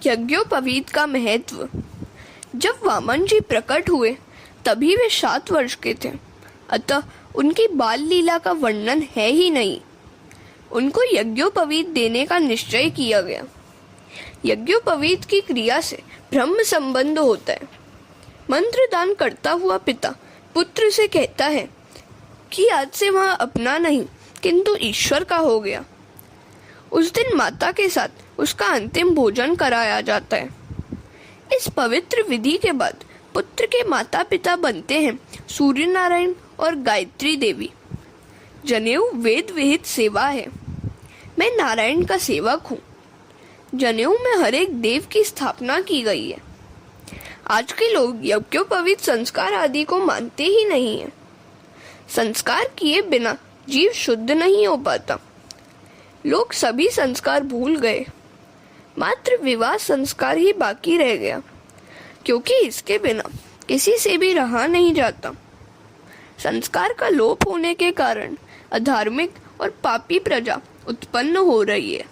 यज्ञोपवीत का महत्व। जब वामन जी प्रकट हुए तभी वे 7 वर्ष के थे, अतः उनकी बाल लीला का वर्णन है ही नहीं। उनको यज्ञोपवीत देने का निश्चय किया गया। यज्ञोपवीत की क्रिया से ब्रह्म संबंध होता है। मंत्र दान करता हुआ पिता पुत्र से कहता है कि आज से वह अपना नहीं किंतु ईश्वर का हो गया। उस दिन माता के साथ उसका अंतिम भोजन कराया जाता है। इस पवित्र विधि के बाद पुत्र के माता पिता बनते हैं सूर्य नारायण और गायत्री देवी। जनेऊ वेद विहित सेवा है। मैं नारायण का सेवक हूँ। जनेऊ में हर एक देव की स्थापना की गई है। आज के लोग यज्ञोपवीत संस्कार आदि को मानते ही नहीं है। संस्कार किए बिना जीव शुद्ध नहीं हो पाता। लोग सभी संस्कार भूल गए, मात्र विवाह संस्कार ही बाकी रह गया, क्योंकि इसके बिना किसी से भी रहा नहीं जाता। संस्कार का लोप होने के कारण अधार्मिक और पापी प्रजा उत्पन्न हो रही है।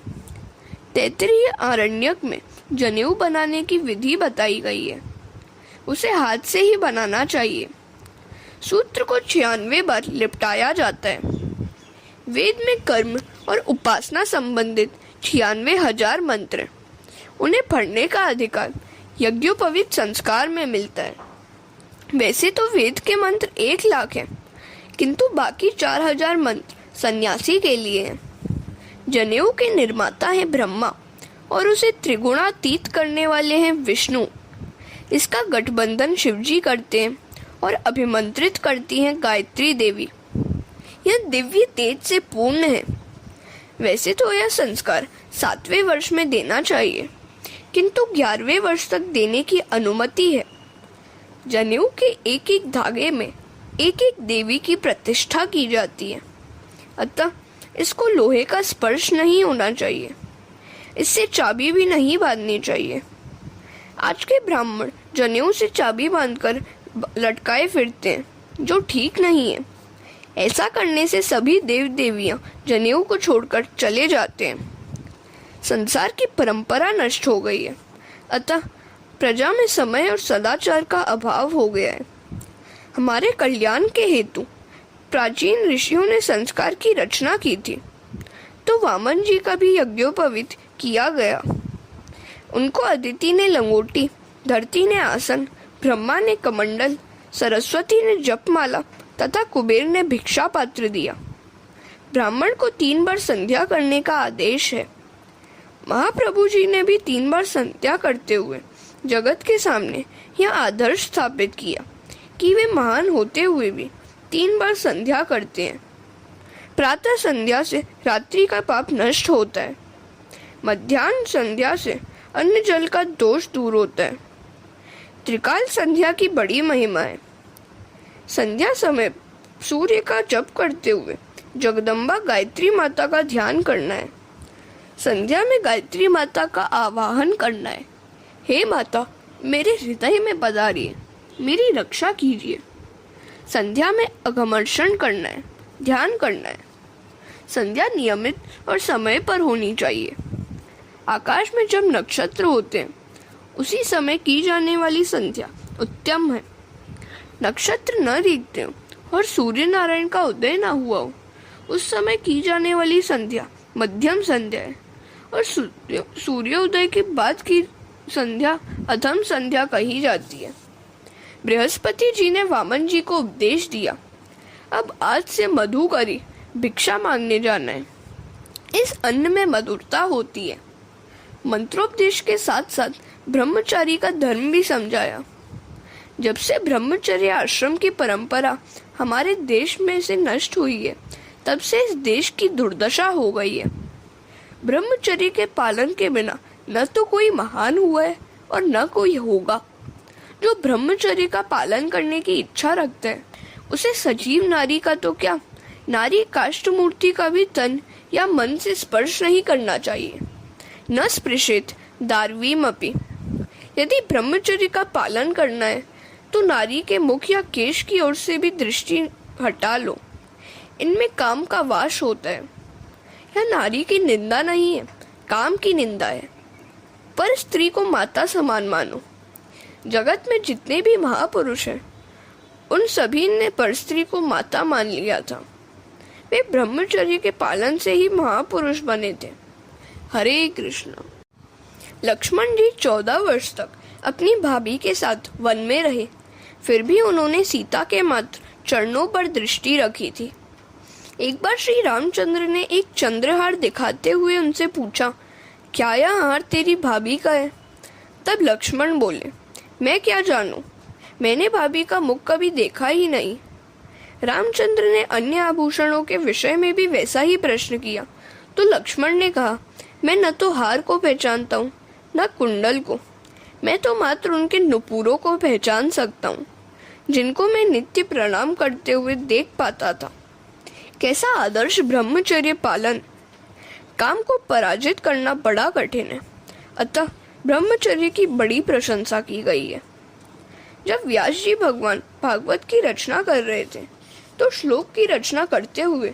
तैत्तिरीय आरण्यक में जनेऊ बनाने की विधि बताई गई है। उसे हाथ से ही बनाना चाहिए। सूत्र को 96 बार लिपटाया जाता है। वेद में कर्म और उपासना संबंधित 96,000 मंत्र, उन्हें पढ़ने का अधिकार यज्ञोपवीत संस्कार में मिलता है। वैसे तो वेद के मंत्र 1 लाख हैं, किंतु बाकी 4,000 मंत्र सन्यासी के लिए हैं। जनेऊ के निर्माता है ब्रह्मा और उसे त्रिगुणातीत करने वाले हैं विष्णु। इसका गठबंधन शिवजी करते हैं और अभिमंत्रित करती हैं गायत्री देवी। यह दिव्य तेज से पूर्ण है। वैसे तो यह संस्कार 7वें वर्ष में देना चाहिए, किंतु 11वें वर्ष तक देने की अनुमति है। जनेऊ के एक एक धागे में एक एक देवी की प्रतिष्ठा की जाती है, अतः इसको लोहे का स्पर्श नहीं होना चाहिए। इससे चाबी भी नहीं बांधनी चाहिए। आज के ब्राह्मण जनेऊ से चाबी बांधकर लटकाए फिरते हैं, जो ठीक नहीं है। ऐसा करने से सभी देव देवियां जनेऊ को छोड़कर चले जाते हैं। संसार की परंपरा नष्ट हो गई है, अतः प्रजा में समय और सदाचार का अभाव हो गया है। हमारे कल्याण के हेतु प्राचीन ऋषियों ने संस्कार की रचना की थी, तो वामन जी का भी यज्ञोपवीत किया गया। उनको अदिति ने लंगोटी, धरती ने आसन, ब्रह्मा ने कमंडल, सरस्वती ने जपमाला तथा कुबेर ने भिक्षा पात्र दिया। ब्राह्मण को 3 बार संध्या करने का आदेश है। महाप्रभु जी ने भी 3 बार संध्या करते हुए जगत के सामने यह आदर्श स्थापित किया कि वे महान होते हुए भी 3 बार संध्या करते हैं। प्रातः संध्या से रात्रि का पाप नष्ट होता है। मध्याह्न संध्या से अन्न जल का दोष दूर होता है। त्रिकाल संध्या की बड़ी महिमा है। संध्या समय सूर्य का जप करते हुए जगदम्बा गायत्री माता का ध्यान करना है। संध्या में गायत्री माता का आवाहन करना है। हे माता, मेरे हृदय में पधारिए, मेरी रक्षा कीजिए। संध्या में अघमर्षण करना है, ध्यान करना है। संध्या नियमित और समय पर होनी चाहिए। आकाश में जब नक्षत्र होते हैं उसी समय की जाने वाली संध्या उत्तम है। नक्षत्र न दिखते हो और सूर्य नारायण का उदय न हुआ हो, उस समय की जाने वाली संध्या मध्यम संध्या है, और सूर्योदय के बाद की संध्या अधम संध्या कही जाती है। बृहस्पति जी ने वामन जी को उपदेश दिया, अब आज से मधु करी भिक्षा मांगने जाना है। इस अन्न में मधुरता होती है। मंत्रोपदेश के साथ साथ ब्रह्मचारी का धर्म भी समझाया। जब से ब्रह्मचर्य आश्रम की परंपरा हमारे देश में से नष्ट हुई है, तब से इस देश की दुर्दशा हो गई है। ब्रह्मचर्य के पालन के बिना न तो कोई महान हुआ है और न कोई होगा। जो ब्रह्मचर्य का पालन करने की इच्छा रखता है, उसे सजीव नारी का तो क्या, नारी काष्ठ मूर्ति का भी तन या मन से स्पर्श नहीं करना चाहिए। न स्पृशेत दार्वीमपि। यदि ब्रह्मचर्य का पालन करना है तो नारी के मुख या केश की ओर से भी दृष्टि हटा लो। इनमें काम का वास होता है। यह नारी की निंदा नहीं है, काम की निंदा है। पर स्त्री को माता समान मानो। जगत में जितने भी महापुरुष हैं, उन सभी ने पर स्त्री को माता मान लिया था। वे ब्रह्मचर्य के पालन से ही महापुरुष बने थे। हरे कृष्ण। लक्ष्मण जी 14 वर्ष तक अपनी भाभी के साथ वन में रहे, फिर भी उन्होंने सीता के मात्र चरणों पर दृष्टि रखी थी। एक बार श्री रामचंद्र ने एक चंद्रहार दिखाते हुए उनसे पूछा, क्या यह हार तेरी भाभी का है? तब लक्ष्मण बोले, मैं क्या जानूं, मैंने भाभी का मुख कभी देखा ही नहीं। रामचंद्र ने अन्य आभूषणों के विषय में भी वैसा ही प्रश्न किया, तो लक्ष्मण ने कहा, मैं न तो हार को पहचानता हूँ न कुंडल को, मैं तो मात्र उनके नुपुरों को पहचान सकता हूँ, जिनको मैं नित्य प्रणाम करते हुए देख पाता था। कैसा आदर्श ब्रह्मचर्य पालन! काम को पराजित करना बड़ा कठिन है, अतः ब्रह्मचर्य की बड़ी प्रशंसा की गई है। जब व्यास जी भगवान भागवत की रचना कर रहे थे, तो श्लोक की रचना करते हुए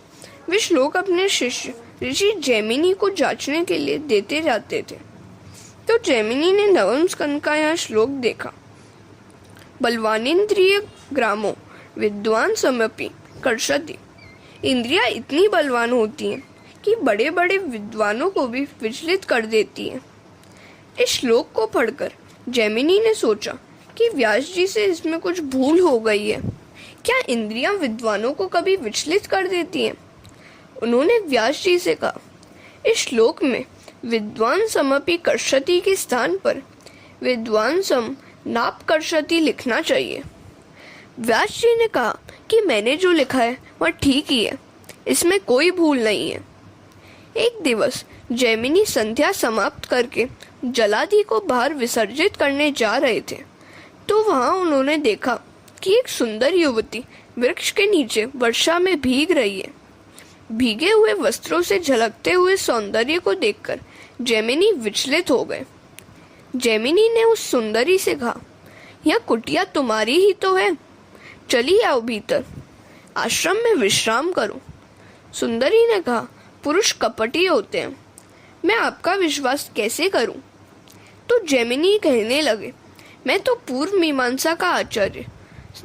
वे श्लोक अपने शिष्य ऋषि जैमिनी को जांचने के लिए देते जाते थे। तो जैमिनी ने नवम स्कंद का यह श्लोक देखा, बलवानिंद्रिय ग्रामो विद्वान समपि कर्षति। इंद्रियां इतनी बलवान होती हैं कि बड़े बड़े विद्वानों को भी विचलित कर देती हैं। इस श्लोक को पढ़कर जैमिनी ने सोचा कि व्यास जी से इसमें कुछ भूल हो गई है। क्या इंद्रियां विद्वानों को कभी विचलित कर देती हैं? उन्होंने व्यास जी से कहा, इस श्लोक में विद्वान समपि कर्षति के स्थान पर विद्वान सम नाप कर्षति लिखना चाहिए। व्यास जी ने कहा कि मैंने जो लिखा है वह ठीक ही है, इसमें कोई भूल नहीं है। एक दिवस जैमिनी संध्या समाप्त करके जलादि को बाहर विसर्जित करने जा रहे थे, तो वहां उन्होंने देखा कि एक सुंदर युवती वृक्ष के नीचे वर्षा में भीग रही है। भीगे हुए वस्त्रों से झलकते हुए सौंदर्य को देखकर जैमिनी विचलित हो गए। जैमिनी ने उस सुंदरी से कहा, यह कुटिया तुम्हारी ही तो है, चली आओ भीतर, आश्रम में विश्राम करो। सुंदरी ने कहा, पुरुष कपटी होते हैं, मैं आपका विश्वास कैसे करूं? तो जैमिनी कहने लगे, मैं तो पूर्व मीमांसा का आचार्य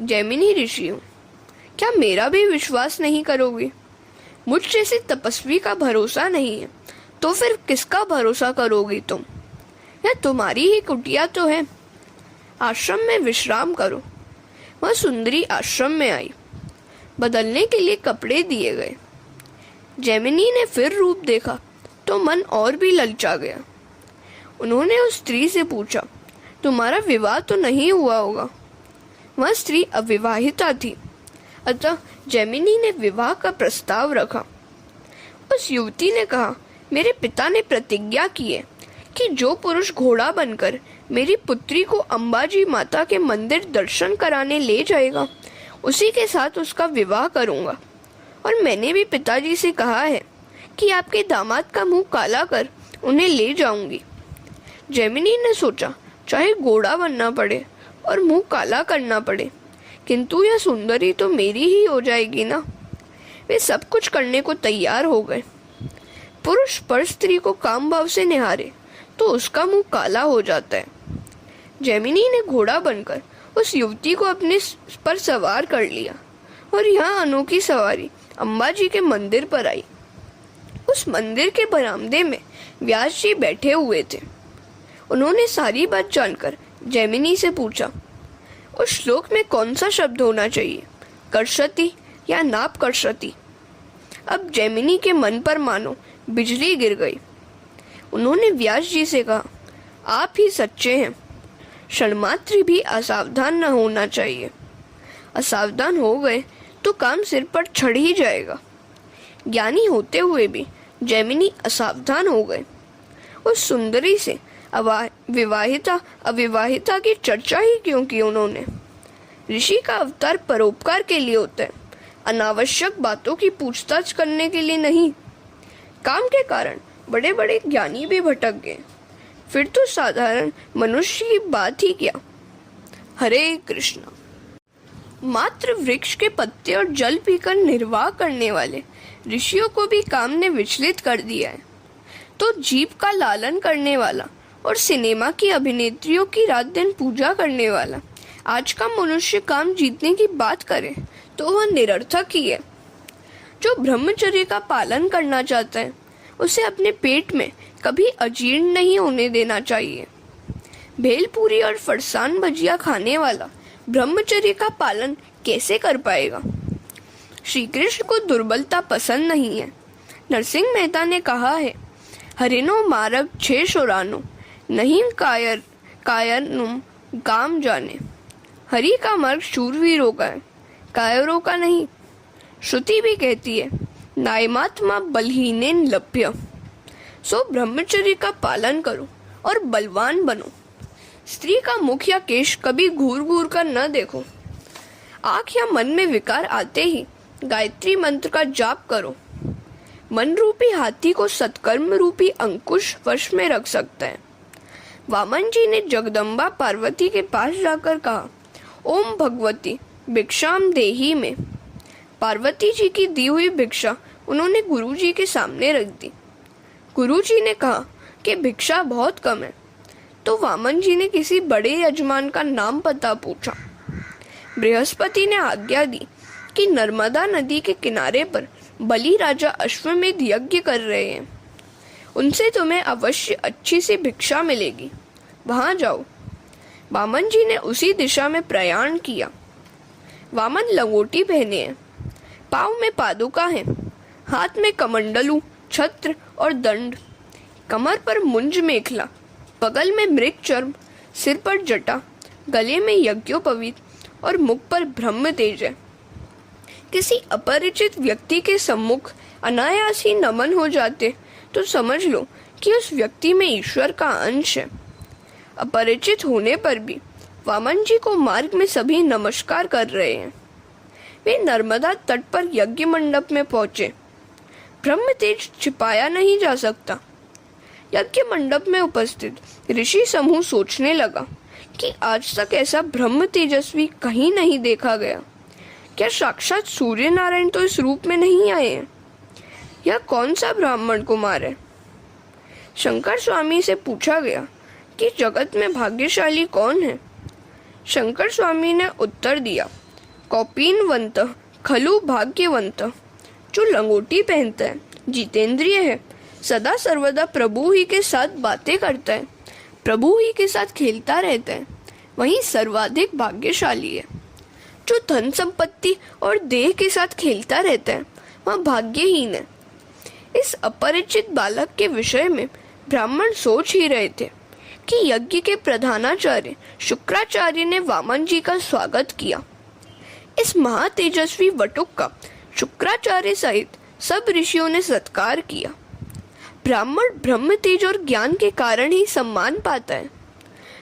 जैमिनी ऋषि हूँ, क्या मेरा भी विश्वास नहीं करोगे? मुझ जैसे तपस्वी का भरोसा नहीं है, तो फिर किसका भरोसा करोगी तुम? यह तुम्हारी ही कुटिया तो है, आश्रम में विश्राम करो। वह सुंदरी आश्रम में आई, बदलने के लिए कपड़े दिए गए। जैमिनी ने फिर रूप देखा तो मन और भी ललचा गया। उन्होंने उस स्त्री से पूछा, तुम्हारा विवाह तो नहीं हुआ होगा? वह स्त्री अविवाहिता थी, अतः जैमिनी ने विवाह का प्रस्ताव रखा। उस युवती ने कहा, मेरे पिता ने प्रतिज्ञा की है कि जो पुरुष घोड़ा बनकर मेरी पुत्री को अंबाजी माता के मंदिर दर्शन कराने ले जाएगा, उसी के साथ उसका विवाह करूंगा। और मैंने भी पिताजी से कहा है कि आपके दामाद का मुंह काला कर उन्हें ले जाऊंगी। जैमिनी ने सोचा, चाहे घोड़ा बनना पड़े और मुंह काला करना पड़े, किंतु यह सुंदरी तो मेरी ही हो जाएगी ना। वे सब कुछ करने को तैयार हो गए। पुरुष पर स्त्री को काम भाव से निहारे तो उसका मुंह काला हो जाता है। जैमिनी ने घोड़ा बनकर उस युवती को अपने पर सवार कर लिया और यह अनोखी सवारी अंबाजी के मंदिर पर आई। उस मंदिर के बरामदे में व्यास जी बैठे हुए थे। उन्होंने सारी बात जानकर जैमिनी से पूछा, उस श्लोक में कौन सा शब्द होना चाहिए, कर्षति या नाप कर्षति? अब जैमिनी के मन पर मानो बिजली गिर गई। उन्होंने व्यास जी से कहा, आप ही सच्चे हैं, क्षणमात्र भी असावधान न होना चाहिए। असावधान हो गए तो काम सिर पर चढ़ ही जाएगा। ज्ञानी होते हुए भी जैमिनी असावधान हो गए। उस सुंदरी से विवाहिता अविवाहिता की चर्चा ही क्यों की उन्होंने? ऋषि का अवतार परोपकार के लिए होता है, अनावश्यक बातों की पूछताछ करने के लिए नहीं। काम के कारण बड़े बड़े ज्ञानी भी भटक गए, फिर तो साधारण मनुष्य की बात ही क्या। हरे कृष्ण। मात्र वृक्ष के पत्ते और जल पीकर निर्वाह करने वाले ऋषियों को भी काम ने विचलित कर दिया है, तो जीव का लालन करने वाला और सिनेमा की अभिनेत्रियों की रात दिन पूजा करने वाला आज का मनुष्य काम जीतने की बात करे तो वह निरर्थक ही है। जो ब्रह्मचर्य का पालन करना चाहता है उसे अपने पेट में कभी अजीर्ण नहीं होने देना चाहिए। भेलपूरी और फरसान भजिया खाने वाला ब्रह्मचर्य का पालन कैसे कर पाएगा? श्री कृष्ण को दुर्बलता पसंद नहीं है। नरसिंह मेहता ने कहा है, हरिनो मार्ग छे शोरानो नहीं कायनुम काम जाने। हरि का मार्ग शूरवीरों का है, कायरों का नहीं। श्रुति भी कहती है, नायमात्मा बलहीनेन लभ्य। सो ब्रह्मचर्य का पालन करो और बलवान बनो। स्त्री का मुख या केश कभी घूर घूर कर न देखो। आँख या मन में विकार आते ही गायत्री मंत्र का जाप करो। मन रूपी हाथी को सत्कर्म रूपी अंकुश वश में रख सकता है। वामन जी ने जगदम्बा पार्वती के पास जाकर कहा, ओम भगवती भिक्षाम देही में। पार्वती जी की दी हुई भिक्षा उन्होंने गुरु जी के सामने रख दी। गुरु जी ने कहा कि भिक्षा बहुत कम है, तो वामन जी ने किसी बड़े यजमान का नाम पता पूछा। बृहस्पति ने आज्ञा दी कि नर्मदा नदी के किनारे पर बलि राजा अश्वमेध यज्ञ कर रहे हैं, उनसे तुम्हें अवश्य अच्छी सी भिक्षा मिलेगी, वहां जाओ। वामन जी ने उसी दिशा में प्रयाण किया। वामन लंगोटी पहने हैं, पाँव में पादुका है, हाथ में कमंडलू, छत्र और दंड, कमर पर मुंज मेखला, बगल में मृग चर्म, सिर पर जटा, गले में यज्ञोपवीत और मुख पर ब्रह्म तेज है। किसी अपरिचित व्यक्ति के सम्मुख अनायास ही नमन हो जाते तो समझ लो कि उस व्यक्ति में ईश्वर का अंश है। अपरिचित होने पर भी वामन जी को मार्ग में सभी नमस्कार कर रहे हैं। वे नर्मदा तट पर यज्ञ मंडप में पहुंचे। ब्रह्म तेज छिपाया नहीं जा सकता। यज्ञ मंडप में उपस्थित ऋषि समूह सोचने लगा कि आज तक ऐसा ब्रह्म तेजस्वी कहीं नहीं देखा गया। क्या साक्षात सूर्य नारायण तो इस रूप में नहीं आए हैं? यह कौन सा ब्राह्मण कुमार है? शंकर स्वामी से पूछा गया कि जगत में भाग्यशाली कौन है? शंकर स्वामी ने उत्तर दिया, कौपीनवंत खलु भाग्यवंत। जो लंगोटी पहनता है, जितेंद्रिय है, सदा सर्वदा प्रभु ही के साथ बातें करता है, प्रभु ही के साथ खेलता रहता है, वही सर्वाधिक भाग्यशाली है। जो धन संपत्ति और देह के साथ खेलता रहता है वह भाग्यहीन है। इस अपरिचित बालक के विषय में ब्राह्मण सोच ही रहे थे कि यज्ञ के प्रधानाचार्य शुक्राचार्य ने वामन जी का स्वागत किया। इस महातेजस्वी वटुक का शुक्राचार्य सहित सब ऋषियों ने सत्कार किया। ब्राह्मण ब्रह्म तेज और ज्ञान के कारण ही सम्मान पाता है।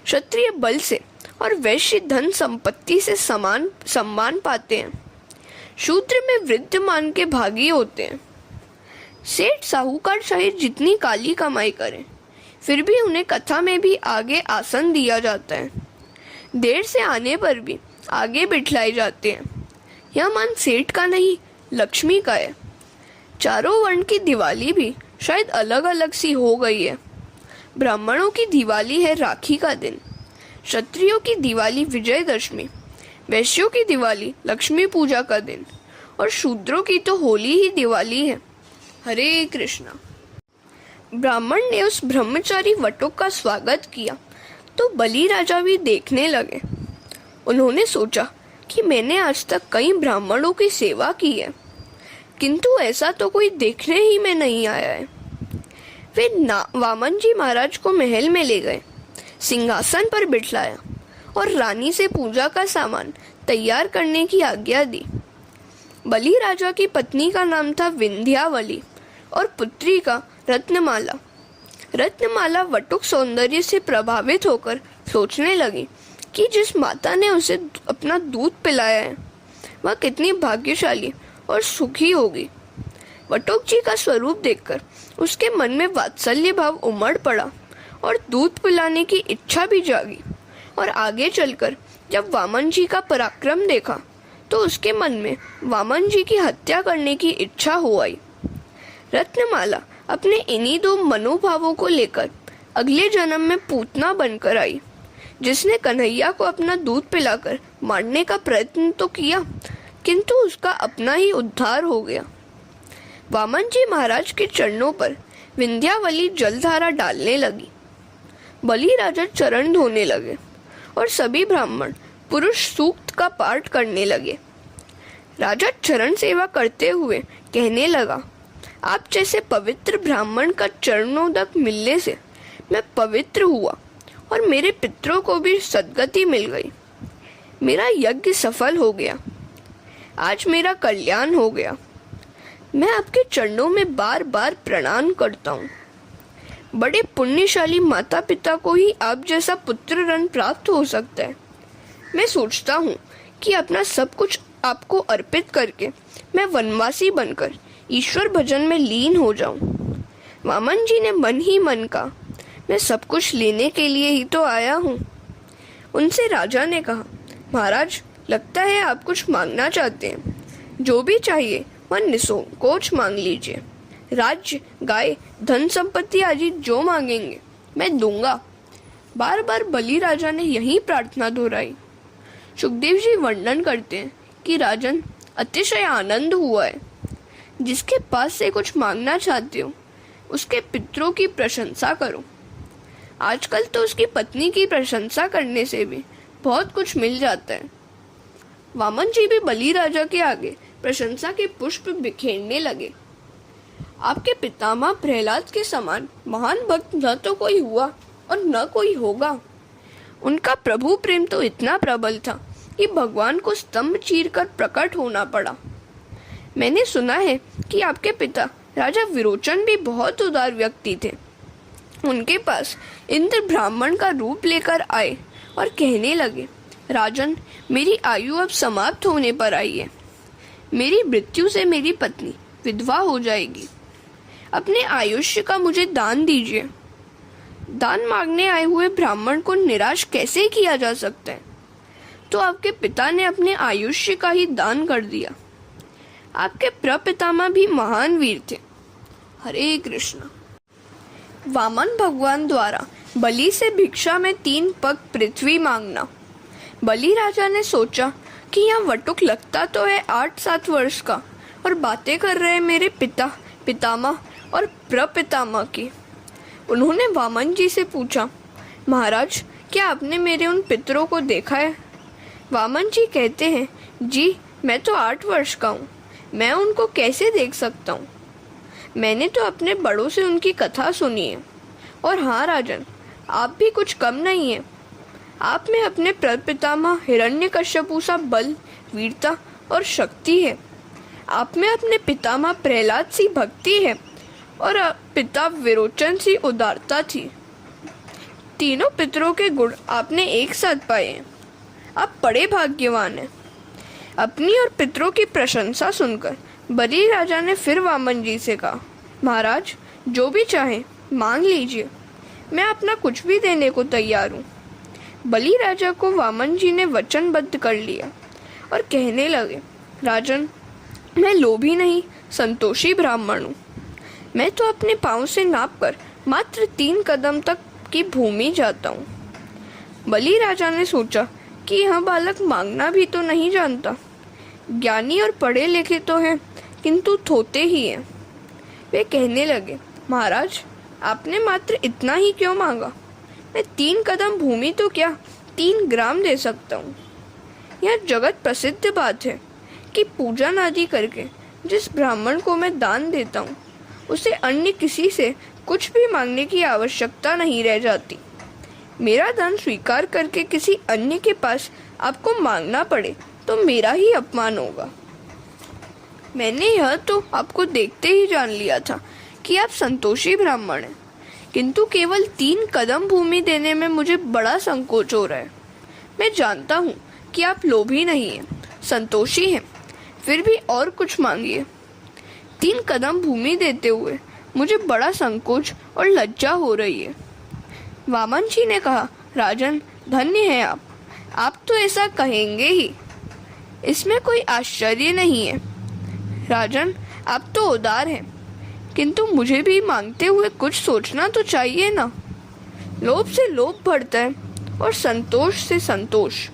क्षत्रिय बल से और वैश्य धन संपत्ति से समान सम्मान पाते हैं। शूद्र में वृद्धमान के भागी होते हैं। सेठ साहूकार चाहे जितनी काली कमाई करें, फिर भी उन्हें कथा में भी आगे आसन दिया जाता है। देर से आने पर भी आगे बिठलाए जाते हैं। यह मान सेठ का नहीं, लक्ष्मी का है। चारों वर्ण की दिवाली भी शायद अलग अलग सी हो गई है। ब्राह्मणों की दिवाली है राखी का दिन, क्षत्रियों की दिवाली विजयदशमी, वैश्यों की दिवाली लक्ष्मी पूजा का दिन और शूद्रों की तो होली ही दिवाली है। हरे कृष्णा। ब्राह्मण ने उस ब्रह्मचारी वटुक का स्वागत किया तो बलि राजा भी देखने लगे। उन्होंने सोचा कि मैंने आज तक कई ब्राह्मणों की सेवा की है, किंतु ऐसा तो कोई देखने ही में नहीं आया है। वे वामन जी महाराज को महल में ले गए, सिंहासन पर बिठलाया और रानी से पूजा का सामान तैयार करने की आज्ञा दी। बलि राजा की पत्नी का नाम था विंध्यावली और पुत्री का रत्नमाला। रत्नमाला वटुक सौंदर्य से प्रभावित होकर सोचने लगी कि जिस माता ने उसे अपना दूध पिलाया है वह कितनी भाग्यशाली और सुखी होगी। वटुक जी का स्वरूप देखकर उसके मन में वात्सल्य भाव उमड़ पड़ा और दूध पिलाने की इच्छा भी जागी। और आगे चलकर जब वामन जी का पराक्रम देखा तो उसके मन में वामन जी की हत्या करने की इच्छा हो आई। रत्नमाला अपने इन्हीं दो मनोभावों को लेकर अगले जन्म में पूतना बनकर आई, जिसने कन्हैया को अपना दूध पिलाकर मारने का प्रयत्न तो किया, किंतु उसका अपना ही उद्धार हो गया। वामन जी महाराज के चरणों पर विंध्यावली जलधारा डालने लगी। बलि राजा चरण धोने लगे और सभी ब्राह्मण पुरुष सूक्त का पाठ करने लगे। राजा चरण सेवा करते हुए कहने लगा, आप जैसे पवित्र ब्राह्मण का चरणोदक मिलने से मैं पवित्र हुआ और मेरे पितरों को भी सद्गति मिल गई। मेरा यज्ञ सफल हो गया, आज मेरा कल्याण हो गया। मैं आपके चरणों में बार बार प्रणाम करता हूँ। बड़े पुण्यशाली माता पिता को ही आप जैसा पुत्र रत्न प्राप्त हो सकता है। मैं सोचता हूँ कि अपना सब कुछ आपको अर्पित करके मैं वनवासी बनकर ईश्वर भजन में लीन हो जाऊं। वामन जी ने मन ही मन कहा, मैं सब कुछ लेने के लिए ही तो आया हूँ। उनसे राजा ने कहा, महाराज, लगता है आप कुछ मांगना चाहते हैं। जो भी चाहिए वह निसंकोच मांग लीजिए। राज्य, गाय, धन संपत्ति आदि जो मांगेंगे मैं दूंगा। बार बार बलि राजा ने यही प्रार्थना दोहराई। सुखदेव जी वर्णन करते हैं कि राजन अतिशय आनंद हुआ है। जिसके पास से कुछ मांगना चाहते हो उसके पितरों की प्रशंसा करो। आजकल तो उसकी पत्नी की प्रशंसा करने से भी बहुत कुछ मिल जाता है। वामन जी भी बलि राजा के आगे प्रशंसा के पुष्प बिखेरने लगे। आपके पितामह प्रहलाद के समान महान भक्त न तो कोई हुआ और न कोई होगा। उनका प्रभु प्रेम तो इतना प्रबल था कि भगवान को स्तंभ चीरकर प्रकट होना पड़ा। मैंने सुना है कि आपके पिता राजा विरोचन भी बहुत उदार व्यक्ति थे। उनके पास इंद्र ब्राह्मण का रूप लेकर आए और कहने लगे, राजन, मेरी आयु अब समाप्त होने पर आई है। मेरी मृत्यु से मेरी पत्नी विधवा हो जाएगी। अपने आयुष्य का मुझे दान दीजिए। दान मांगने आए हुए ब्राह्मण को निराश कैसे किया जा सकता है? तो आपके पिता ने अपने आयुष्य का ही दान कर दिया। आपके प्रपितामह भी महान वीर थे। हरे कृष्ण। वामन भगवान द्वारा बलि से भिक्षा में 3 पग पृथ्वी मांगना। बलि राजा ने सोचा कि यह वटुक लगता तो है 8-7 वर्ष का और बातें कर रहे मेरे पिता, पितामह और प्रपितामह की। उन्होंने वामन जी से पूछा, महाराज, क्या आपने मेरे उन पितरों को देखा है? वामन जी कहते हैं, जी, मैं तो 8 वर्ष का हूँ, मैं उनको कैसे देख सकता हूँ? मैंने तो अपने बड़ों से उनकी कथा सुनी है। और हाँ राजन, आप भी कुछ कम नहीं है। आप में अपने प्रपितामह हिरण्यकश्यपु सा बल, वीरता और शक्ति है। आप में अपने पितामह प्रहलाद सी भक्ति है और पिता विरोचन सी उदारता थी। तीनों पितरों के गुण आपने एक साथ पाए हैं। आप बड़े भाग्यवान हैं। अपनी और पितरों की प्रशंसा सुनकर बलि राजा ने फिर वामन जी से कहा, महाराज, जो भी चाहे मांग लीजिए, मैं अपना कुछ भी देने को तैयार हूँ। बलि राजा को वामन जी ने वचनबद्ध कर लिया और कहने लगे, राजन, मैं लोभी नहीं, संतोषी ब्राह्मण हूँ। मैं तो अपने पाँव से नापकर मात्र 3 कदम तक की भूमि जाता हूँ। बलि राजा ने सोचा कि यह बालक मांगना भी तो नहीं जानता। ज्ञानी और पढ़े लिखे तो हैं, किंतु थोते ही हैं। वे कहने लगे, महाराज, आपने मात्र इतना ही क्यों मांगा? मैं 3 कदम भूमि तो क्या 3 ग्राम दे सकता हूँ। यह जगत प्रसिद्ध बात है कि पूजन आदि करके जिस ब्राह्मण को मैं दान देता हूँ उसे अन्य किसी से कुछ भी मांगने की आवश्यकता नहीं रह जाती। मेरा दान स्वीकार करके किसी अन्य के पास आपको मांगना पड़े तो मेरा ही अपमान होगा। मैंने यह तो आपको देखते ही जान लिया था कि आप संतोषी ब्राह्मण हैं, किंतु केवल 3 कदम भूमि देने में मुझे बड़ा संकोच हो रहा है। मैं जानता हूँ कि आप लोभी नहीं हैं, संतोषी हैं, फिर भी और कुछ मांगिए। 3 कदम भूमि देते हुए मुझे बड़ा संकोच और लज्जा हो रही है। वामन जी ने कहा, राजन, धन्य है आप तो ऐसा कहेंगे ही, इसमें कोई आश्चर्य नहीं है। राजन, आप तो उदार हैं, किंतु मुझे भी मांगते हुए कुछ सोचना तो चाहिए ना। लोभ से लोभ बढ़ता है और संतोष से संतोष।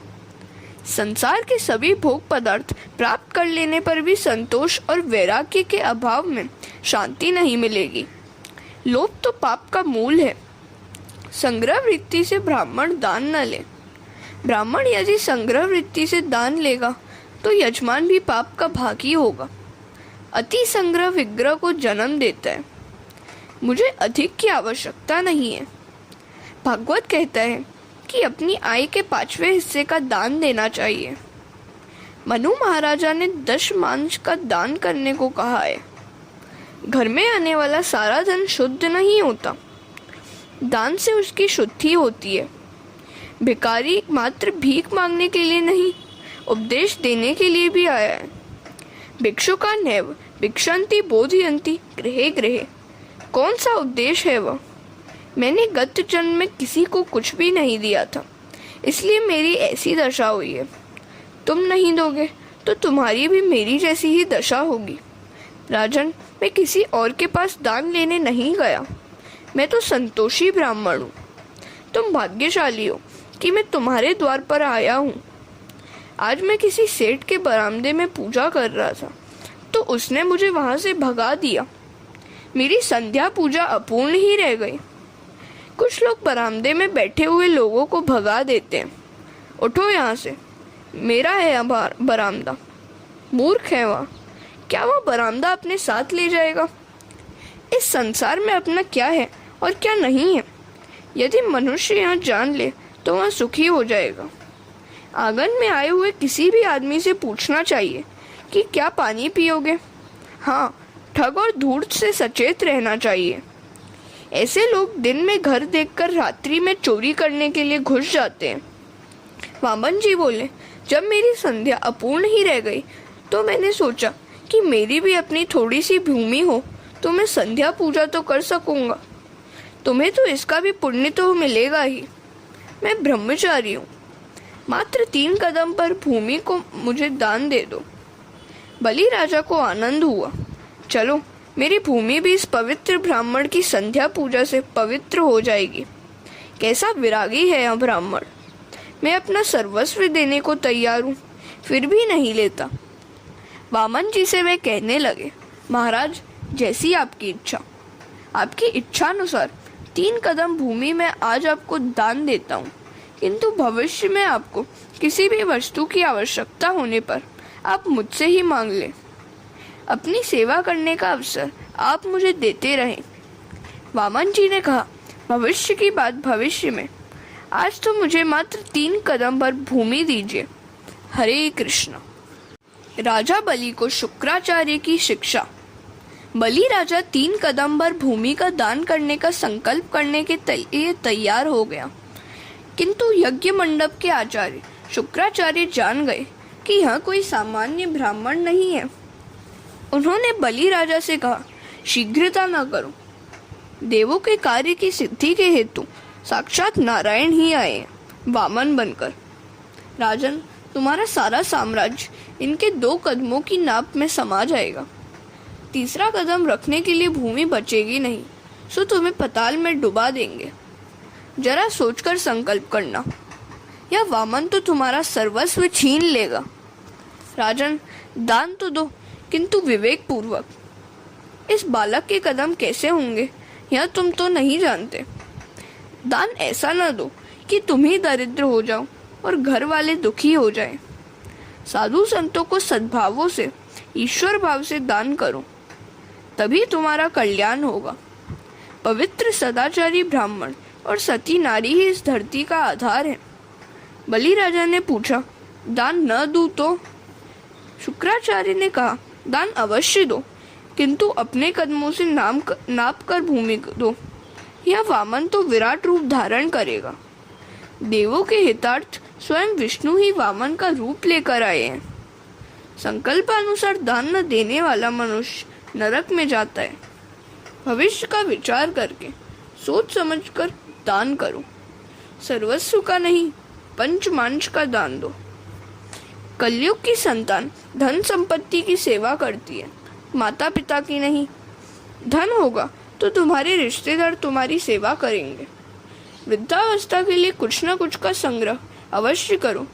संसार के सभी भोग पदार्थ प्राप्त कर लेने पर भी संतोष और वैराग्य के अभाव में शांति नहीं मिलेगी। लोभ तो पाप का मूल है। संग्रह वृत्ति से ब्राह्मण दान न ले। ब्राह्मण यदि संग्रह वृत्ति से दान लेगा तो यजमान भी पाप का भागी होगा। अति संग्रह विग्रह को जन्म देता है। मुझे अधिक की आवश्यकता नहीं है। भागवत कहता है कि अपनी आय के 5वें हिस्से का दान देना चाहिए। मनु महाराजा ने 10 मांस का दान करने को कहा है। घर में आने वाला सारा धन शुद्ध नहीं होता, दान से उसकी शुद्धि होती है। भिखारी मात्र भीख मांगने के लिए नहीं, उपदेश देने के लिए भी आया है। भिक्षुका नैव भिक्षन्ति बोधयन्ति गृहे गृहे। कौन सा उपदेश है वह? मैंने गत जन्म में किसी को कुछ भी नहीं दिया था, इसलिए मेरी ऐसी दशा हुई है। तुम नहीं दोगे तो तुम्हारी भी मेरी जैसी ही दशा होगी। राजन, मैं किसी और के पास दान लेने नहीं गया। मैं तो संतोषी ब्राह्मण हूँ। तुम भाग्यशाली हो कि मैं तुम्हारे द्वार पर आया हूँ। आज मैं किसी सेठ के बरामदे में पूजा कर रहा था तो उसने मुझे वहां से भगा दिया। मेरी संध्या पूजा अपूर्ण ही रह गई। कुछ लोग बरामदे में बैठे हुए लोगों को भगा देते हैं। उठो यहाँ से, मेरा है बरामदा। मूर्ख है वह। क्या वह बरामदा अपने साथ ले जाएगा? इस संसार में अपना क्या है और क्या नहीं है, यदि मनुष्य यहाँ जान ले तो वह सुखी हो जाएगा। आंगन में आए हुए किसी भी आदमी से पूछना चाहिए कि क्या पानी पियोगे। हाँ, ठग और धूर्त से सचेत रहना चाहिए। ऐसे लोग दिन में घर देखकर रात्रि में चोरी करने के लिए घुस जाते हैं। वामन जी बोले, जब मेरी संध्या अपूर्ण ही रह गई तो मैंने सोचा कि मेरी भी अपनी थोड़ी सी भूमि हो तो मैं संध्या पूजा तो कर सकूंगा। तुम्हें तो इसका भी पुण्य तो मिलेगा ही। मैं ब्रह्मचारी हूँ। मात्र 3 कदम पर भूमि को मुझे दान दे दो। बलि राजा को आनंद हुआ। चलो, मेरी भूमि भी इस पवित्र ब्राह्मण की संध्या पूजा से पवित्र हो जाएगी। कैसा विरागी है यह ब्राह्मण। मैं अपना सर्वस्व देने को तैयार हूँ, फिर भी नहीं लेता। वामन जी से वे कहने लगे, महाराज, जैसी आपकी इच्छा। आपकी इच्छानुसार 3 कदम भूमि में आज आपको दान देता हूँ, किंतु भविष्य में आपको किसी भी वस्तु की आवश्यकता होने पर आप मुझसे ही मांग लें। अपनी सेवा करने का अवसर आप मुझे देते रहें। वामन जी ने कहा, भविष्य की बात भविष्य में। आज तो मुझे मात्र 3 कदम पर भूमि दीजिए। हरे कृष्ण। राजा बलि को शुक्राचार्य की शिक्षा। बलि राजा 3 कदम पर भूमि का दान करने का संकल्प करने के लिए तैयार हो गया, किंतु यज्ञ मंडप के आचार्य शुक्राचार्य जान गए कि यह कोई सामान्य ब्राह्मण नहीं है। उन्होंने बलि राजा से कहा, शीघ्रता न करो। देवों के कार्य की सिद्धि के हेतु साक्षात नारायण ही आए हैं वामन बनकर। राजन, तुम्हारा सारा साम्राज्य इनके 2 कदमों की नाप में समा जाएगा। तीसरा कदम रखने के लिए भूमि बचेगी नहीं, सो तुम्हें पताल में डुबा देंगे। जरा सोचकर संकल्प करना, या वामन तो तुम्हारा सर्वस्व छीन लेगा। राजन, दान तो दो, किंतु विवेक पूर्वक। इस बालक के कदम कैसे होंगे यह तुम तो नहीं जानते। दान ऐसा न दो कि तुम ही दरिद्र हो जाओ और घर वाले दुखी हो जाएं। साधु संतों को सद्भावों से, ईश्वर भाव से दान करो, तभी तुम्हारा कल्याण होगा। पवित्र सदाचारी ब्राह्मण और सती नारी ही इस धरती का आधार है। बलि राजा ने पूछा, दान न दूं तो? शुक्राचार्य ने कहा, दान अवश्य दो, किंतु अपने कदमों से नाप कर भूमि दो। यह वामन तो विराट रूप धारण करेगा। देवों के हितार्थ स्वयं विष्णु ही वामन का रूप लेकर आए हैं। संकल्पानुसार दान न देने वाला मनुष्य नरक में जाता है। भविष्य का विचार करके सोच समझकर दान करो। सर्वस्व का नहीं, पंचमांश का दान दो। कलयुग की संतान धन संपत्ति की सेवा करती है, माता पिता की नहीं। धन होगा तो तुम्हारे रिश्तेदार तुम्हारी सेवा करेंगे। वृद्धावस्था के लिए कुछ न कुछ का संग्रह अवश्य करो,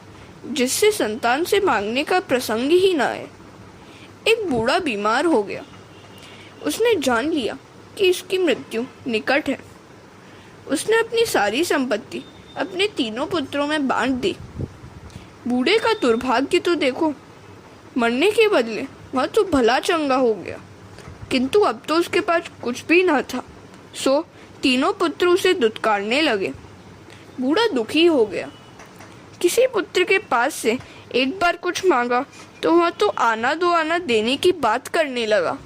जिससे संतान से मांगने का प्रसंग ही ना आए। एक बूढ़ा बीमार हो गया। उसने जान लिया कि इसकी मृत्यु निकट है। उसने अपनी सारी संपत्ति अपने तीनों पुत्रों में बांट दी। बूढ़े का दुर्भाग्य तो देखो, मरने के बदले वह तो भला चंगा हो गया, किंतु अब तो उसके पास कुछ भी न था। सो तीनों पुत्र उसे दुत्कारने लगे। बूढ़ा दुखी हो गया। किसी पुत्र के पास से एक बार कुछ मांगा तो वह तो आना दो आना देने की बात करने लगा।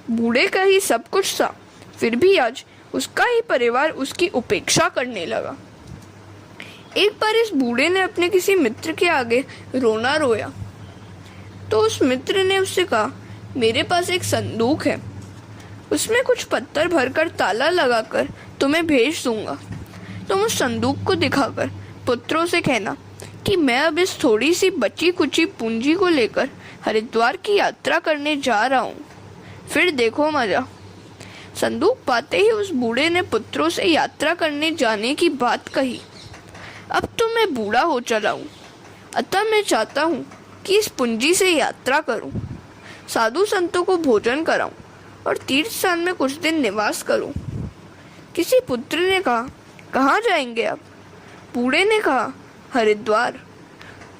बूढ़े का ही सब कुछ था, फिर भी आज उसका ही परिवार उसकी उपेक्षा करने लगा। एक बार इस बूढ़े ने अपने किसी मित्र के आगे रोना रोया, तो उस मित्र ने उससे कहा, मेरे पास एक संदूक है, उसमें कुछ पत्थर भरकर ताला लगाकर तुम्हें भेज दूंगा। तुम उस संदूक को दिखाकर पुत्रों से कहना कि मैं अब इस थोड़ी सी बची कुची पूंजी को लेकर हरिद्वार की यात्रा करने जा रहा हूँ, फिर देखो मजा। संदूक पाते ही उस बूढ़े ने पुत्रों से यात्रा करने जाने की बात कही। अब तो मैं बूढ़ा हो चला हूँ, अतः मैं चाहता हूँ कि इस पूंजी से यात्रा करूँ, साधु संतों को भोजन कराऊं और तीर्थ स्थान में कुछ दिन निवास करूं। किसी पुत्र ने कहा, कहाँ जाएंगे आप? बूढ़े ने कहा, हरिद्वार।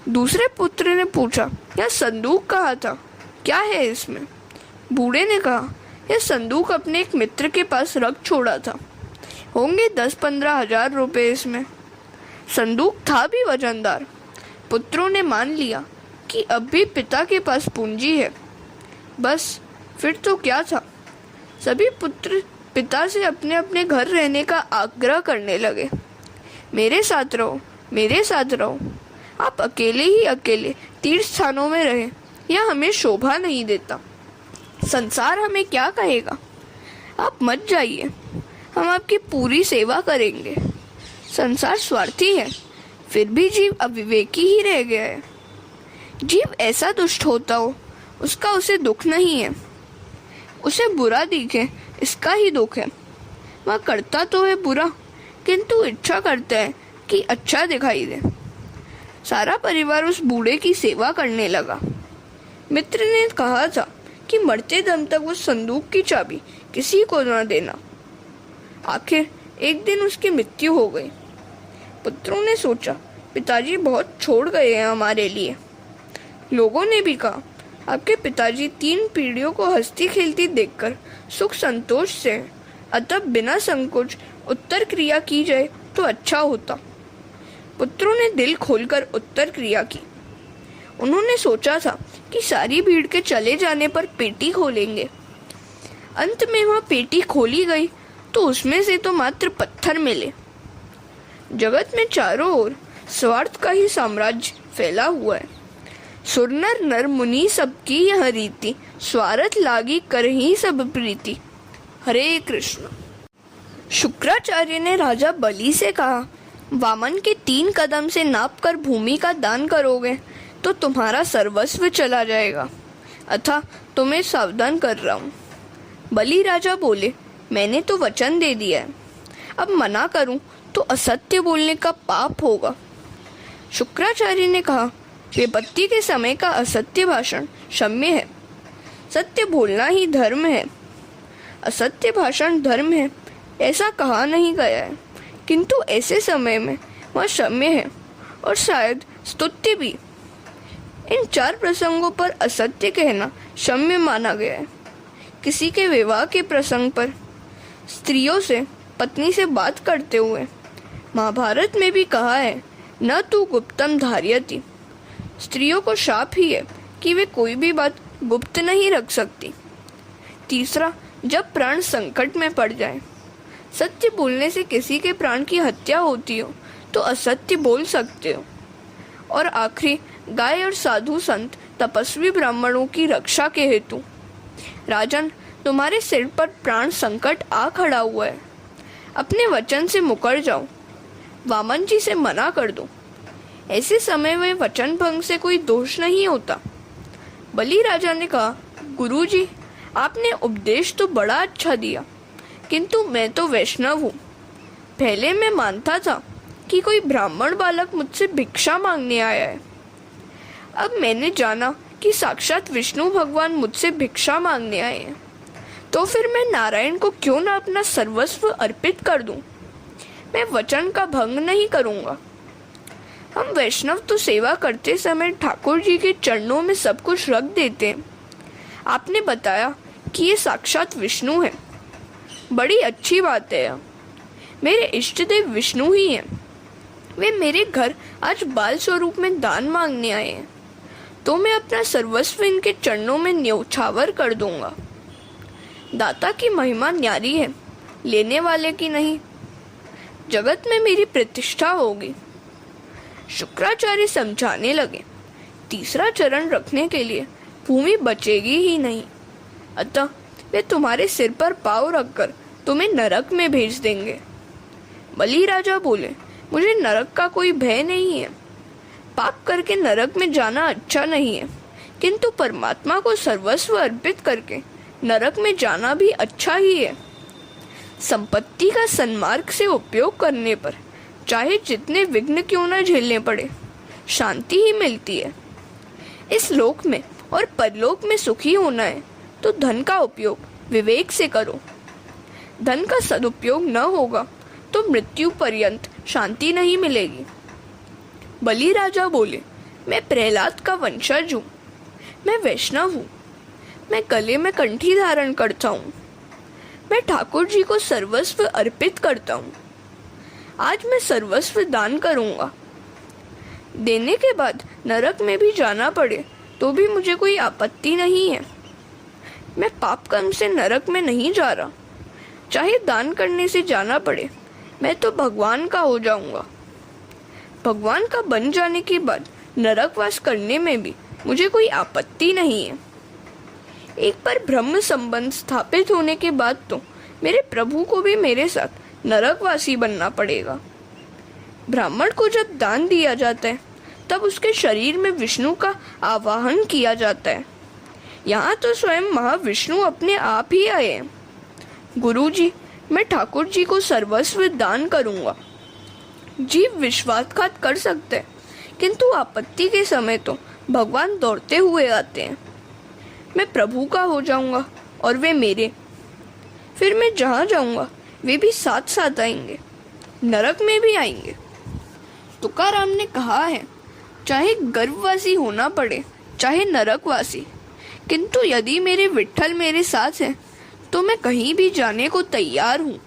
दूसरे पुत्र ने पूछा, यह संदूक कहाँ था, क्या है इसमें? बूढ़े ने कहा, यह संदूक अपने एक मित्र के पास रख छोड़ा था, होंगे 10-15 हजार रुपए इसमें। संदूक था भी वजनदार। पुत्रों ने मान लिया कि अब भी पिता के पास पूंजी है। बस फिर तो क्या था, सभी पुत्र पिता से अपने अपने घर रहने का आग्रह करने लगे। मेरे साथ रहो, मेरे साथ रहो। आप अकेले ही अकेले तीर्थ स्थानों में रहे, यह हमें शोभा नहीं देता। संसार हमें क्या कहेगा? आप मत जाइए, हम आपकी पूरी सेवा करेंगे। संसार स्वार्थी है, फिर भी जीव अविवेकी ही रह गया है। जीव ऐसा दुष्ट होता हो, उसका उसे दुख नहीं है, उसे बुरा दिखे इसका ही दुख है। वह करता तो है बुरा, किंतु इच्छा करता है कि अच्छा दिखाई दे। सारा परिवार उस बूढ़े की सेवा करने लगा। मित्र ने कहा था कि मरते दम तक उस संदूक की चाबी किसी को न देना। आखिर एक दिन उसकी मृत्यु हो गई। पुत्रों ने सोचा, पिताजी बहुत छोड़ गए हैं हमारे लिए। लोगों ने भी कहा, आपके पिताजी 3 पीढ़ियों को हंसती खेलती देखकर सुख संतोष से, अतः बिना संकोच उत्तर क्रिया की जाए तो अच्छा होता। पुत्रों ने दिल खोलकर उत्तर क्रिया की। उन्होंने सोचा था कि सारी भीड़ के चले जाने पर पेटी खोलेंगे। अंत में वह पेटी खोली गई तो उसमें से तो मात्र पत्थर मिले। जगत में चारों ओर स्वार्थ का ही साम्राज्य फैला हुआ है। सुरनर नर मुनि सबकी यह रीति, स्वार्थ लागी कर ही सब प्रीति। हरे कृष्ण। शुक्राचार्य ने राजा बलि से कहा, वामन के 3 कदम से नाप कर भूमि का दान करोगे तो तुम्हारा सर्वस्व चला जाएगा, अतः तुम्हें सावधान कर रहा हूँ। बलि राजा बोले, मैंने तो वचन दे दिया है, अब मना करूँ तो असत्य बोलने का पाप होगा। शुक्राचार्य ने कहा, विपत्ति के समय का असत्य भाषण क्षम्य है, सत्य बोलना ही धर्म है। असत्य भाषण धर्म है ऐसा कहा नहीं गया है, किंतु ऐसे समय में वह क्षम्य है और शायद स्तुत्य भी। इन 4 प्रसंगों पर असत्य कहना क्षम्य माना गया है। किसी के विवाह के प्रसंग पर स्त्रियों से पत्नी से बात करते हुए महाभारत में भी कहा है, न तू गुप्तम धार्यति। स्त्रियों को शाप ही है कि वे कोई भी बात गुप्त नहीं रख सकती। तीसरा, जब प्राण संकट में पड़ जाए, सत्य बोलने से किसी के प्राण की हत्या होती हो तो असत्य बोल सकते हो। और आखिरी, गाय और साधु संत तपस्वी ब्राह्मणों की रक्षा के हेतु। राजन, तुम्हारे सिर पर प्राण संकट आ खड़ा हुआ है, अपने वचन से मुकर जाओ, वामन जी से मना कर दो। ऐसे समय में वचन भंग से कोई दोष नहीं होता। बलि राजा ने कहा, गुरुजी, आपने उपदेश तो बड़ा अच्छा दिया, किंतु मैं तो वैष्णव हूँ, पहले मैं मानता था कि कोई ब्राह्मण बालक मुझसे भिक्षा मांगने आया है। अब मैंने जाना कि साक्षात विष्णु भगवान मुझसे भिक्षा मांगने आए हैं। तो फिर मैं नारायण को क्यों ना अपना सर्वस्व अर्पित कर दूं? मैं वचन का भंग नहीं करूंगा। हम वैष्णव तो सेवा करते समय ठाकुर जी के चरणों में सब कुछ रख देते हैं। आपने बताया कि ये साक्षात विष्णु है। बड़ी अच्छी बात है। मेरे इष्ट देव विष्णु ही हैं। वे मेरे घर आज बाल स्वरूप में दान मांगने आए हैं, तो मैं अपना सर्वस्व इनके चरणों में न्यौछावर कर दूंगा। दाता की महिमा न्यारी है, लेने वाले की नहीं। जगत में मेरी प्रतिष्ठा होगी। शुक्राचार्य समझाने लगे, तीसरा चरण रखने के लिए भूमि बचेगी ही नहीं, अतः वे तुम्हारे सिर पर पाँव रखकर तुम्हें नरक में भेज देंगे। बलि राजा बोले, मुझे नरक का कोई भय नहीं है। पाप करके नरक में जाना अच्छा नहीं है, किंतु परमात्मा को सर्वस्व अर्पित करके नरक में जाना भी अच्छा ही है। संपत्ति का सन्मार्ग से उपयोग करने पर चाहे जितने विघ्न क्यों न झेलने पड़े, शांति ही मिलती है। इस लोक में और परलोक में सुखी होना है तो धन का उपयोग विवेक से करो। धन का सदुपयोग न होगा तो मृत्यु पर्यंत शांति नहीं मिलेगी। बलि राजा बोले, मैं प्रहलाद का वंशज हूँ, मैं वैष्णव हूँ, मैं गले में कंठी धारण करता हूँ, मैं ठाकुर जी को सर्वस्व अर्पित करता हूँ। आज मैं सर्वस्व दान करूँगा। देने के बाद नरक में भी जाना पड़े तो भी मुझे कोई आपत्ति नहीं है। मैं पाप कर्म से नरक में नहीं जा रहा। चाहे दान करने से जाना पड़े, मैं तो भगवान का हो जाऊंगा। भगवान का बन जाने के बाद नरकवास करने में भी मुझे कोई आपत्ति नहीं है। एक बार ब्रह्म संबंध स्थापित होने के बाद तो मेरे प्रभु को भी मेरे साथ नरकवासी बनना पड़ेगा। ब्राह्मण को जब दान दिया जाता है तब उसके शरीर में विष्णु का आवाहन किया जाता है। यहाँ तो स्वयं महाविष्णु अपने आप ही आए हैं। गुरुजी, मैं ठाकुर जी को सर्वस्व दान करूँगा। जीव विश्वासघात कर सकते हैं, किंतु आपत्ति के समय तो भगवान दौड़ते हुए आते हैं। मैं प्रभु का हो जाऊंगा और वे मेरे। फिर मैं जहाँ जाऊंगा वे भी साथ साथ आएंगे, नरक में भी आएंगे। तुकाराम ने कहा है, चाहे गर्भवासी होना पड़े चाहे नरकवासी, किंतु यदि मेरे विट्ठल मेरे साथ हैं तो मैं कहीं भी जाने को तैयार हूँ।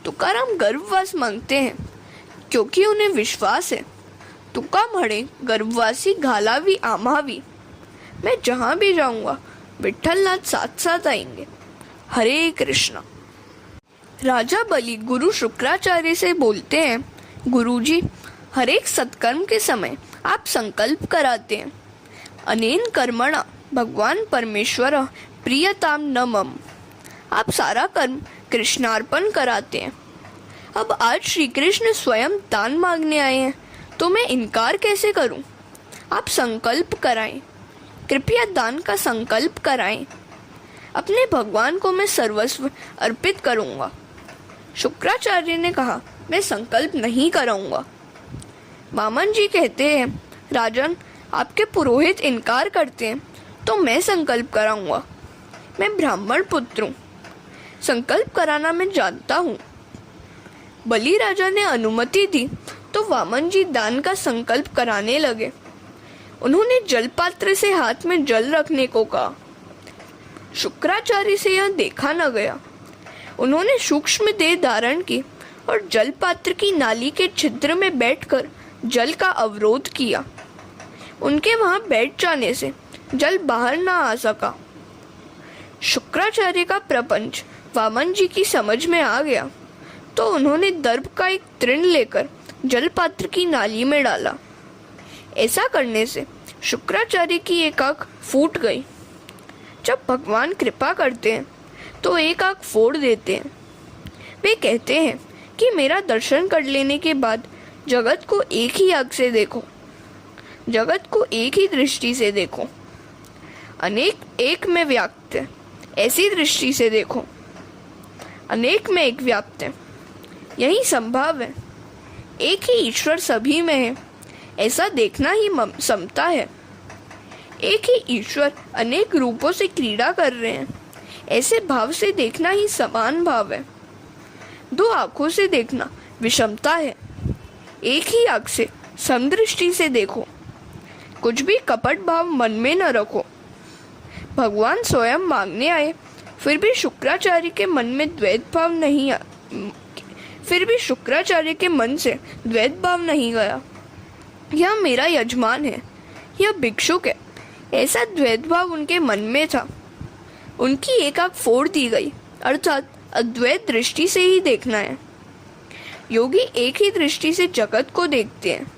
तुकाराम गर्भवास मांगते हैं क्योंकि उन्हें विश्वास है, तुका म्हणे गर्भवासी घालावी आम्हावी। मैं जहाँ भी जाऊंगा विट्ठलनाथ साथ साथ आएंगे। हरे कृष्ण। राजा बलि गुरु शुक्राचार्य से बोलते हैं, गुरुजी, हर एक सत्कर्म के समय आप संकल्प कराते हैं। अनेन कर्मणा भगवान परमेश्वर प्रियताम न मम। आप सारा कर्म कृष्णार्पण कराते हैं। अब आज श्री कृष्ण स्वयं दान मांगने आए हैं तो मैं इनकार कैसे करूं? आप संकल्प कराएं, कृपया दान का संकल्प कराएं। अपने भगवान को मैं सर्वस्व अर्पित करूंगा। शुक्राचार्य ने कहा, मैं संकल्प नहीं कराऊंगा। वामन जी कहते हैं, राजन, आपके पुरोहित इनकार करते हैं तो मैं संकल्प कराऊंगा। मैं ब्राह्मण पुत्र हूँ, संकल्प कराना मैं जानता हूँ। बलि राजा ने अनुमति दी तो वामन जी दान का संकल्प कराने लगे। उन्होंने जल पात्र से हाथ में जल रखने को कहा। शुक्राचार्य से यह देखा न गया। उन्होंने सूक्ष्म देह धारण की और जल पात्र की नाली के छिद्र में बैठकर जल का अवरोध किया। उनके वहां बैठ जाने से जल बाहर न आ सका। शुक्राचार्य का प्रपंच वामन जी की समझ में आ गया तो उन्होंने दर्भ का एक तृण लेकर जल पात्र की नाली में डाला। ऐसा करने से शुक्राचार्य की एक आंख फूट गई। जब भगवान कृपा करते हैं तो एक आंख फोड़ देते हैं। वे कहते हैं कि मेरा दर्शन कर लेने के बाद जगत को एक ही आंख से देखो, जगत को एक ही दृष्टि से देखो, अनेक एक में व्याप्त है ऐसी दृष्टि से देखो। अनेक में एक व्याप्त है यही संभव है। एक ही ईश्वर सभी में है, ऐसा देखना ही समता है। एक ही ईश्वर अनेक रूपों से क्रीड़ा कर रहे हैं, ऐसे भाव से देखना ही समान भाव है। दो आंखों से देखना विषमता है, एक ही आंख से समदृष्टि से देखो। कुछ भी कपट भाव मन में न रखो। भगवान स्वयं मांगने आए, फिर भी शुक्राचार्य के मन से द्वैत भाव नहीं गया। यह मेरा यजमान है, यह भिक्षुक है, ऐसा द्वैत भाव उनके मन में था। उनकी एक आंख फोड़ दी गई, अर्थात अद्वैत दृष्टि से ही देखना है। योगी एक ही दृष्टि से जगत को देखते हैं।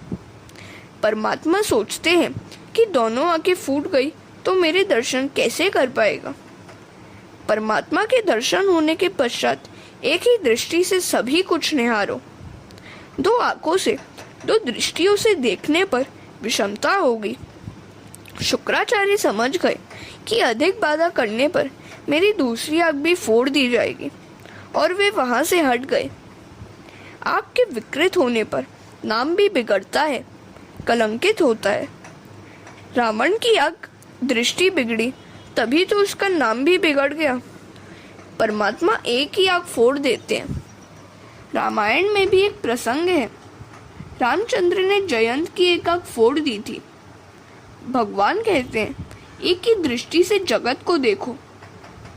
परमात्मा सोचते हैं कि दोनों आंखें फूट गई तो मेरे दर्शन कैसे कर पाएगा। परमात्मा के दर्शन होने के पश्चात एक ही दृष्टि से सभी कुछ निहारो। दो आंखों से, दो दृष्टियों से देखने पर विषमता होगी। शुक्राचार्य समझ गए कि अधिक बाधा करने पर मेरी दूसरी आंख भी फोड़ दी जाएगी, और वे वहां से हट गए। आंख के विकृत होने पर नाम भी बिगड़ता है, कलंकित होता है। रावण की आंख दृष्टि बिगड़ी, तभी तो उसका नाम भी बिगड़ गया। परमात्मा एक ही आंख फोड़ देते हैं। रामायण में भी एक प्रसंग है। रामचंद्र ने जयंत की एक आंख फोड़ दी थी। भगवान कहते हैं, एक ही दृष्टि से जगत को देखो,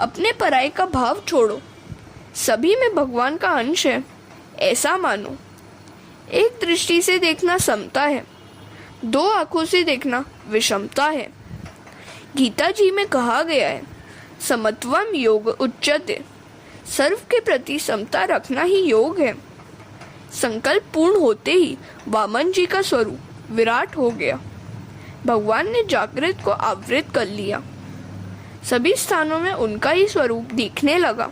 अपने पराये का भाव छोड़ो। सभी में भगवान का अंश है, ऐसा मानो। एक दृष्टि से देखना समता है, दो आंखों से देखना विषमता है। गीता जी में कहा गया है, समत्वम योग उच्यते। सर्व के प्रति समता रखना ही योग है। संकल्प पूर्ण होते ही वामन जी का स्वरूप विराट हो गया। भगवान ने जागृत को आवृत कर लिया। सभी स्थानों में उनका ही स्वरूप दिखने लगा।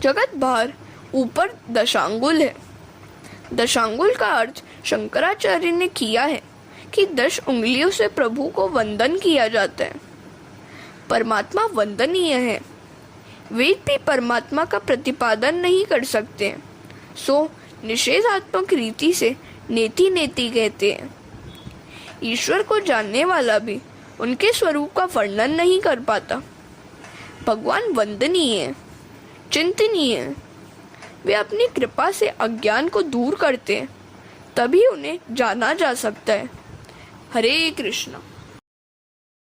जगत बाहर, ऊपर दशांगुल है। दशांगुल का अर्थ शंकराचार्य ने किया है कि 10 उंगलियों से प्रभु को वंदन किया जाता है। परमात्मा वंदनीय है। वेद भी परमात्मा का प्रतिपादन नहीं कर सकते हैं, सो निषेधात्मक रीति से नेति नेति कहते हैं। ईश्वर को जानने वाला भी उनके स्वरूप का वर्णन नहीं कर पाता। भगवान वंदनीय है, चिंतनीय है। वे अपनी कृपा से अज्ञान को दूर करते हैं, तभी उन्हें जाना जा सकता है। हरे कृष्ण।